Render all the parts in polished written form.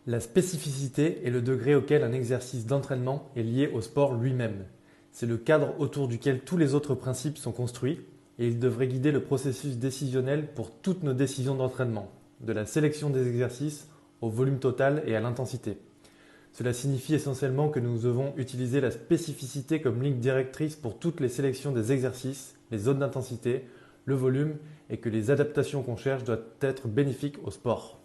La spécificité est le degré auquel un exercice d'entraînement est lié au sport lui-même. C'est le cadre autour duquel tous les autres principes sont construits et il devrait guider le processus décisionnel pour toutes nos décisions d'entraînement, de la sélection des exercices au volume total et à l'intensité. Cela signifie essentiellement que nous devons utiliser la spécificité comme ligne directrice pour toutes les sélections des exercices, les zones d'intensité, le volume et que les adaptations qu'on cherche doivent être bénéfiques au sport.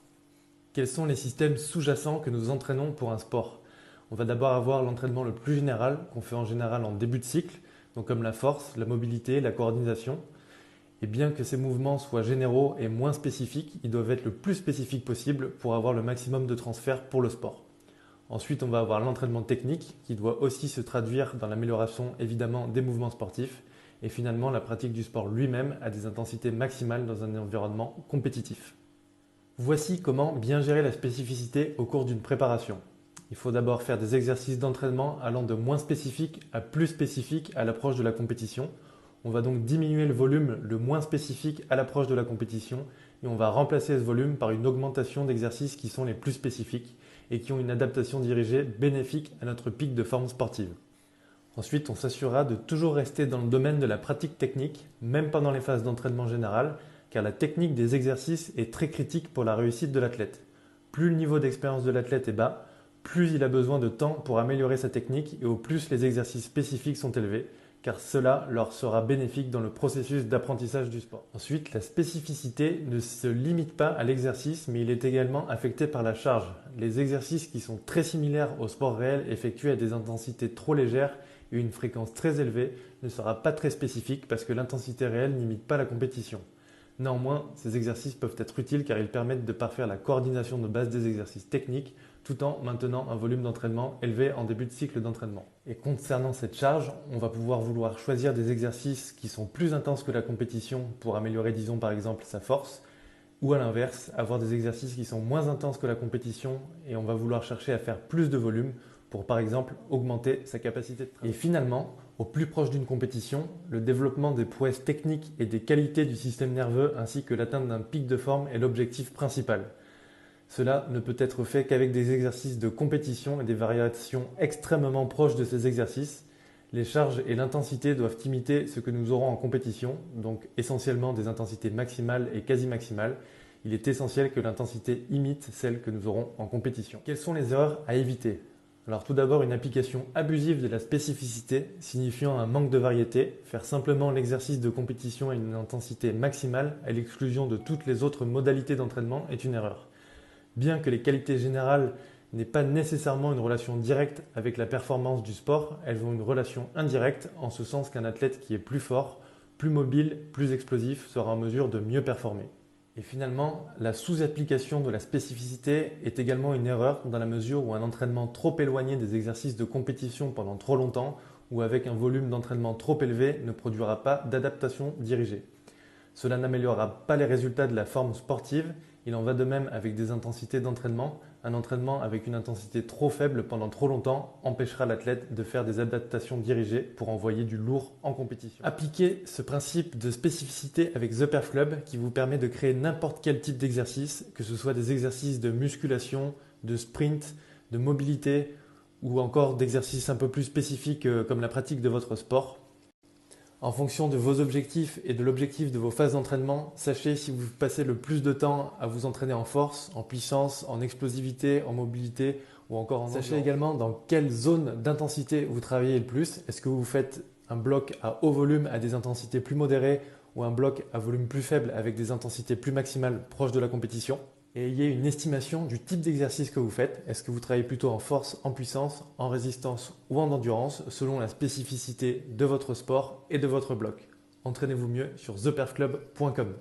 Quels sont les systèmes sous-jacents que nous entraînons pour un sport? On va d'abord avoir l'entraînement le plus général, qu'on fait en général en début de cycle, donc comme la force, la mobilité, la coordination. Et bien que ces mouvements soient généraux et moins spécifiques, ils doivent être le plus spécifiques possible pour avoir le maximum de transfert pour le sport. Ensuite, on va avoir l'entraînement technique qui doit aussi se traduire dans l'amélioration évidemment des mouvements sportifs et finalement la pratique du sport lui-même à des intensités maximales dans un environnement compétitif. Voici comment bien gérer la spécificité au cours d'une préparation. Il faut d'abord faire des exercices d'entraînement allant de moins spécifique à plus spécifique à l'approche de la compétition. On va donc diminuer le volume le moins spécifique à l'approche de la compétition et on va remplacer ce volume par une augmentation d'exercices qui sont les plus spécifiques et qui ont une adaptation dirigée bénéfique à notre pic de forme sportive. Ensuite, on s'assurera de toujours rester dans le domaine de la pratique technique, même pendant les phases d'entraînement général, car la technique des exercices est très critique pour la réussite de l'athlète. Plus le niveau d'expérience de l'athlète est bas, plus il a besoin de temps pour améliorer sa technique et au plus les exercices spécifiques sont élevés, car cela leur sera bénéfique dans le processus d'apprentissage du sport. Ensuite, la spécificité ne se limite pas à l'exercice, mais il est également affecté par la charge. Les exercices qui sont très similaires au sport réel effectués à des intensités trop légères et une fréquence très élevée ne sera pas très spécifique parce que l'intensité réelle n'imite pas la compétition. Néanmoins, ces exercices peuvent être utiles car ils permettent de parfaire la coordination de base des exercices techniques tout en maintenant un volume d'entraînement élevé en début de cycle d'entraînement. Et concernant cette charge, on va pouvoir vouloir choisir des exercices qui sont plus intenses que la compétition pour améliorer, disons par exemple, sa force, ou à l'inverse, avoir des exercices qui sont moins intenses que la compétition et on va vouloir chercher à faire plus de volume pour par exemple augmenter sa capacité de travail. Et finalement, au plus proche d'une compétition, le développement des prouesses techniques et des qualités du système nerveux ainsi que l'atteinte d'un pic de forme est l'objectif principal. Cela ne peut être fait qu'avec des exercices de compétition et des variations extrêmement proches de ces exercices. Les charges et l'intensité doivent imiter ce que nous aurons en compétition, donc essentiellement des intensités maximales et quasi maximales. Il est essentiel que l'intensité imite celle que nous aurons en compétition. Quelles sont les erreurs à éviter? Alors tout d'abord, une application abusive de la spécificité signifiant un manque de variété. Faire simplement l'exercice de compétition à une intensité maximale à l'exclusion de toutes les autres modalités d'entraînement est une erreur. Bien que les qualités générales n'aient pas nécessairement une relation directe avec la performance du sport, elles ont une relation indirecte en ce sens qu'un athlète qui est plus fort, plus mobile, plus explosif sera en mesure de mieux performer. Et finalement, la sous-application de la spécificité est également une erreur dans la mesure où un entraînement trop éloigné des exercices de compétition pendant trop longtemps ou avec un volume d'entraînement trop élevé ne produira pas d'adaptation dirigée. Cela n'améliorera pas les résultats de la forme sportive. Il en va de même avec des intensités d'entraînement. Un entraînement avec une intensité trop faible pendant trop longtemps empêchera l'athlète de faire des adaptations dirigées pour envoyer du lourd en compétition. Appliquez ce principe de spécificité avec The Perf Club qui vous permet de créer n'importe quel type d'exercice, que ce soit des exercices de musculation, de sprint, de mobilité ou encore d'exercices un peu plus spécifiques comme la pratique de votre sport. En fonction de vos objectifs et de l'objectif de vos phases d'entraînement, sachez si vous passez le plus de temps à vous entraîner en force, en puissance, en explosivité, en mobilité ou encore en endurance. Sachez également dans quelle zone d'intensité vous travaillez le plus. Est-ce que vous faites un bloc à haut volume à des intensités plus modérées ou un bloc à volume plus faible avec des intensités plus maximales proches de la compétition? Et ayez une estimation du type d'exercice que vous faites. Est-ce que vous travaillez plutôt en force, en puissance, en résistance ou en endurance selon la spécificité de votre sport et de votre bloc. Entraînez-vous mieux sur theperfclub.com.